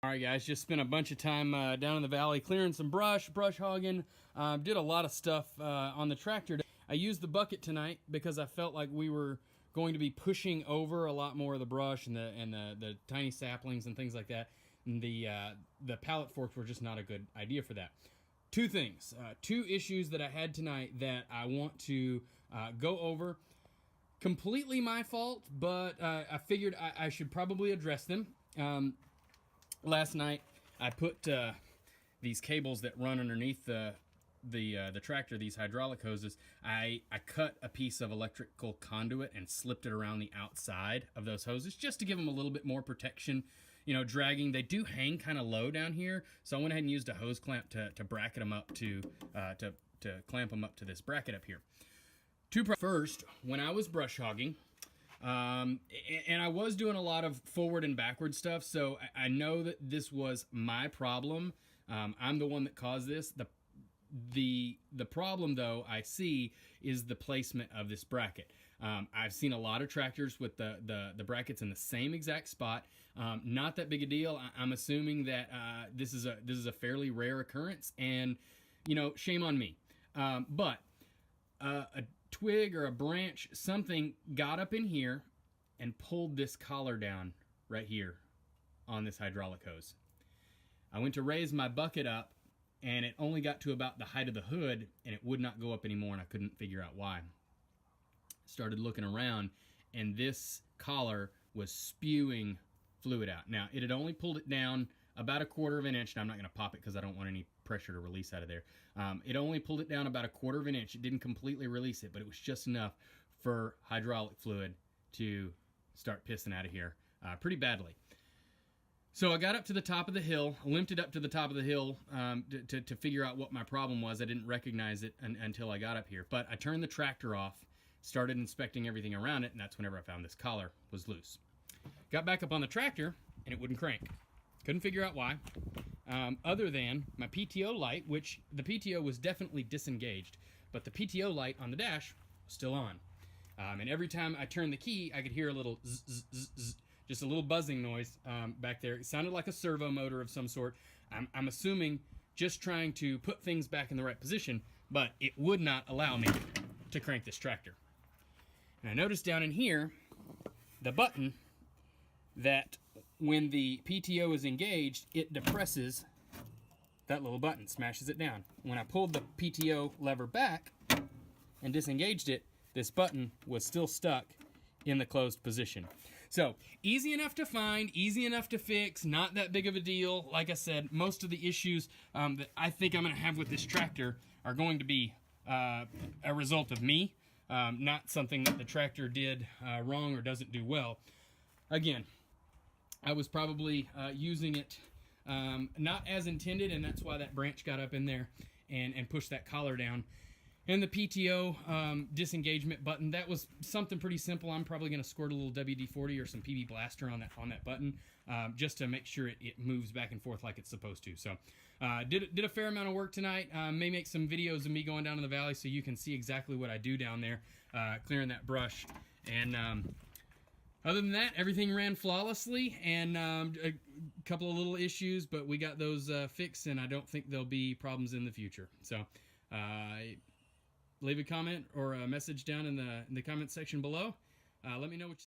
Alright guys, just spent a bunch of time down in the valley clearing some brush hogging. Did a lot of stuff on the tractor. I used the bucket tonight because I felt like we were going to be pushing over a lot more of the brush and the tiny saplings and things like that. And the pallet forks were just not a good idea for that. Two things, two issues that I had tonight that I want to go over. Completely my fault, but I figured I should probably address them. Last night, I put these cables that run underneath the tractor, these hydraulic hoses. I cut a piece of electrical conduit and slipped it around the outside of those hoses just to give them a little bit more protection. You know, dragging. They do hang kind of low down here, so I went ahead and used a hose clamp to bracket them up to clamp them up to this bracket up here. First, when I was brush hogging. And I was doing a lot of forward and backward stuff, so I know that this was my problem. I'm the one that caused this. The problem, though, I see is the placement of this bracket. I've seen a lot of tractors with the brackets in the same exact spot. Not that big a deal. I'm assuming that this is a fairly rare occurrence, and you know, shame on me. But a twig or a branch, something got up in here and pulled this collar down right here on this hydraulic hose. I went to raise my bucket up and it only got to about the height of the hood and it would not go up anymore, and I couldn't figure out why. Started looking around and this collar was spewing fluid out. Now, it had only pulled it down about 1/4 of an inch, and I'm not going to pop it because I don't want any pressure to release out of there. It only pulled it down about 1/4 of an inch. It didn't completely release it, but it was just enough for hydraulic fluid to start pissing out of here pretty badly. So I got up to the top of the hill, limped it up to the top of the hill to figure out what my problem was. I didn't recognize it until I got up here, but I turned the tractor off, started inspecting everything around it, and that's whenever I found this collar was loose. Got back up on the tractor, and it wouldn't crank. Couldn't figure out why, other than my PTO light, which the PTO was definitely disengaged, but the PTO light on the dash was still on. And every time I turned the key, I could hear a little zzz, zzz, zzz, zzz, just a little buzzing noise back there. It sounded like a servo motor of some sort. I'm assuming just trying to put things back in the right position, but it would not allow me to crank this tractor. And I noticed down in here, the button that when the PTO is engaged, it depresses that little button, smashes it down. When I pulled the PTO lever back and disengaged it, this button was still stuck in the closed position. So, easy enough to find, easy enough to fix, not that big of a deal. Like I said, most of the issues that I think I'm going to have with this tractor are going to be a result of me, not something that the tractor did wrong or doesn't do well. Again, I was probably using it not as intended, and that's why that branch got up in there and pushed that collar down. And the PTO disengagement button, that was something pretty simple. I'm probably going to squirt a little WD-40 or some PB Blaster on that button just to make sure it moves back and forth like it's supposed to. So did a fair amount of work tonight. May make some videos of me going down to the valley so you can see exactly what I do down there, clearing that brush. And other than that, everything ran flawlessly, and a couple of little issues, but we got those fixed, and I don't think there'll be problems in the future. So leave a comment or a message down in the comment section below. Let me know what you